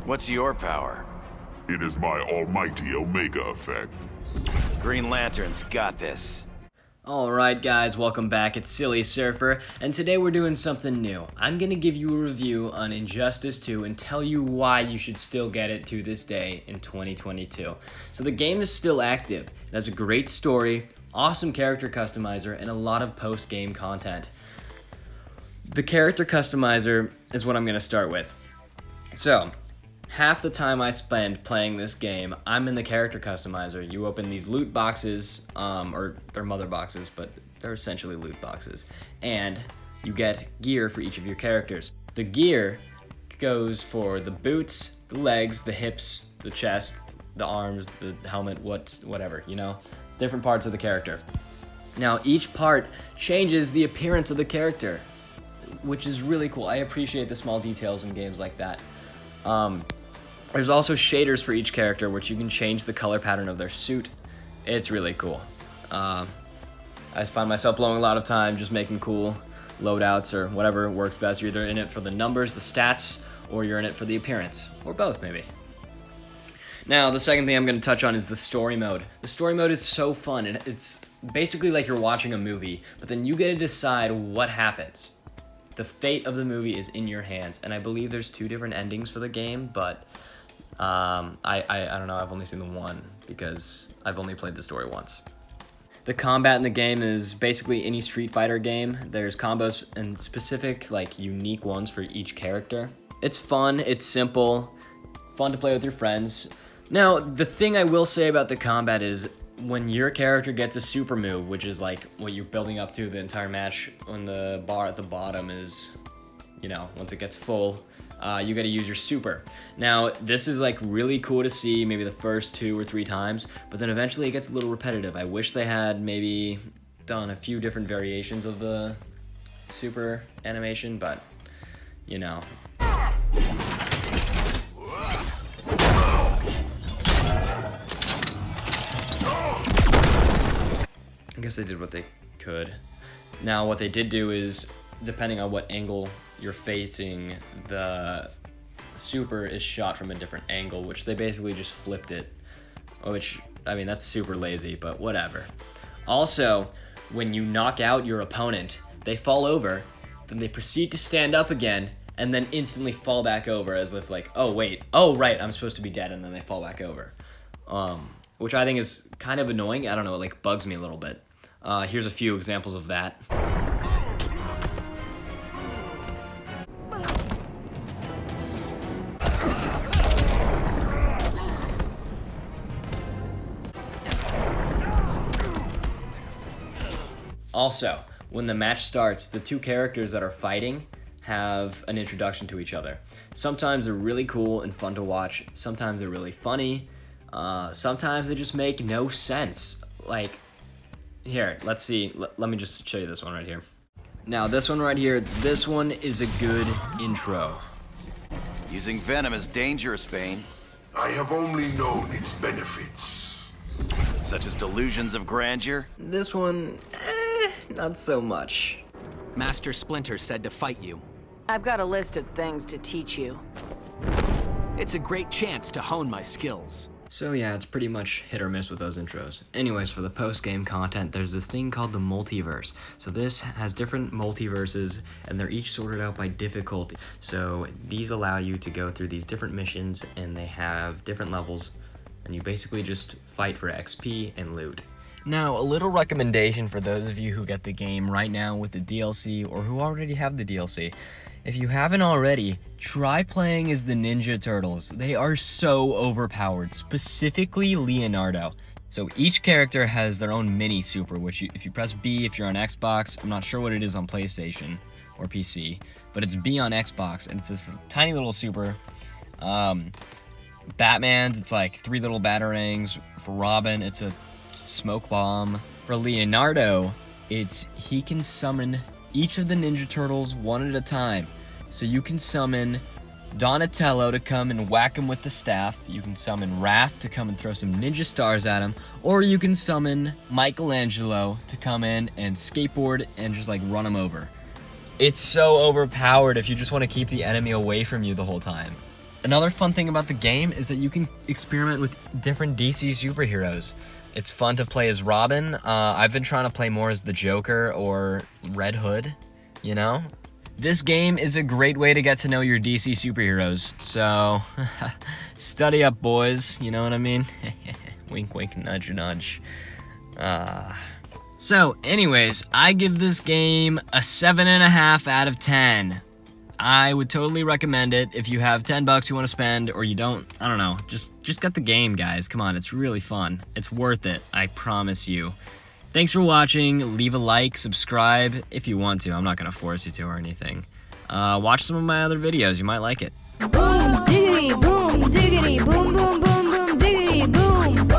What's your power? It is my almighty Omega effect. Green Lantern's got this. Alright guys, welcome back, it's Silly Surfer, and today we're doing something new. I'm gonna give you a review on Injustice 2 and tell you why you should still get it to this day in 2022. So the game is still active, it has a great story, awesome character customizer, and a lot of post-game content. The character customizer is what I'm gonna start with. So, half the time I spend playing this game, I'm in the character customizer. You open these loot boxes, or they're mother boxes, but they're essentially loot boxes. And you get gear for each of your characters. The gear goes for the boots, the legs, the hips, the chest, the arms, the helmet, whatever, you know? Different parts of the character. Now, each part changes the appearance of the character, which is really cool. I appreciate the small details in games like that. There's also shaders for each character, which you can change the color pattern of their suit. It's really cool. I find myself blowing a lot of time just making cool loadouts or whatever works best. You're either in it for the numbers, the stats, or you're in it for the appearance, or both maybe. Now, the second thing I'm going to touch on is the story mode. The story mode is so fun, and it's basically like you're watching a movie, but then you get to decide what happens. The fate of the movie is in your hands, and I believe there's 2 different endings for the game, but I don't know, I've only seen the one because I've only played the story once. The combat in the game is basically any Street Fighter game. There's combos and specific, like, unique ones for each character. It's fun, it's simple, fun to play with your friends. Now, the thing I will say about the combat is when your character gets a super move, which is like what you're building up to the entire match, when the bar at the bottom is, you know, once it gets full, you gotta use your super. Now, this is like really cool to see maybe the first 2 or 3 times, but then eventually it gets a little repetitive. I wish they had maybe done a few different variations of the super animation, but, you know. I guess they did what they could. Now, what they did do is, depending on what angle you're facing, the super is shot from a different angle, which they basically just flipped it. Which, I mean, that's super lazy, but whatever. Also, when you knock out your opponent, they fall over, then they proceed to stand up again, and then instantly fall back over as if like, oh wait, oh right, I'm supposed to be dead, and then they fall back over. Which I think is kind of annoying. I don't know, it like bugs me a little bit. Here's a few examples of that. Also, when the match starts, the 2 characters that are fighting have an introduction to each other. Sometimes they're really cool and fun to watch. Sometimes they're really funny. Sometimes they just make no sense. Like, here, let's see. Let me just show you this one right here. Now, this one right here, this one is a good intro. Using venom is dangerous, Bane. I have only known its benefits. Such as delusions of grandeur. This one, not so much. Master Splinter said to fight you. I've got a list of things to teach you. It's a great chance to hone my skills. So yeah, it's pretty much hit or miss with those intros. Anyways, for the post-game content, there's this thing called the Multiverse. So this has different multiverses, and they're each sorted out by difficulty. So these allow you to go through these different missions, and they have different levels, and you basically just fight for XP and loot. Now, a little recommendation for those of you who get the game right now with the DLC, or who already have the DLC. If you haven't already, try playing as the Ninja Turtles. They are so overpowered, specifically Leonardo. So each character has their own mini super, which if you press B if you're on Xbox, I'm not sure what it is on PlayStation or PC, but it's B on Xbox, and it's this tiny little super. Batman's, it's like 3 little batarangs. For Robin, it's a smoke bomb. For Leonardo, he can summon each of the Ninja Turtles one at a time. So you can summon Donatello to come and whack him with the staff. You can summon Raph to come and throw some ninja stars at him. Or you can summon Michelangelo to come in and skateboard and just like run him over. It's so overpowered if you just want to keep the enemy away from you the whole time. Another fun thing about the game is that you can experiment with different DC superheroes. It's fun to play as Robin. I've been trying to play more as the Joker or Red Hood, you know? This game is a great way to get to know your DC superheroes, so study up, boys, you know what I mean? Wink, wink, nudge, nudge. So, anyways, I give this game a 7.5 out of 10. I would totally recommend it if you have $10 you want to spend, or you don't, I don't know, just get the game, guys. Come on, it's really fun. It's worth it, I promise you. Thanks for watching. Leave a like, subscribe if you want to. I'm not going to force you to or anything. Watch some of my other videos. You might like it. Boom, diggity, boom, boom, boom, boom, boom, diggity, boom.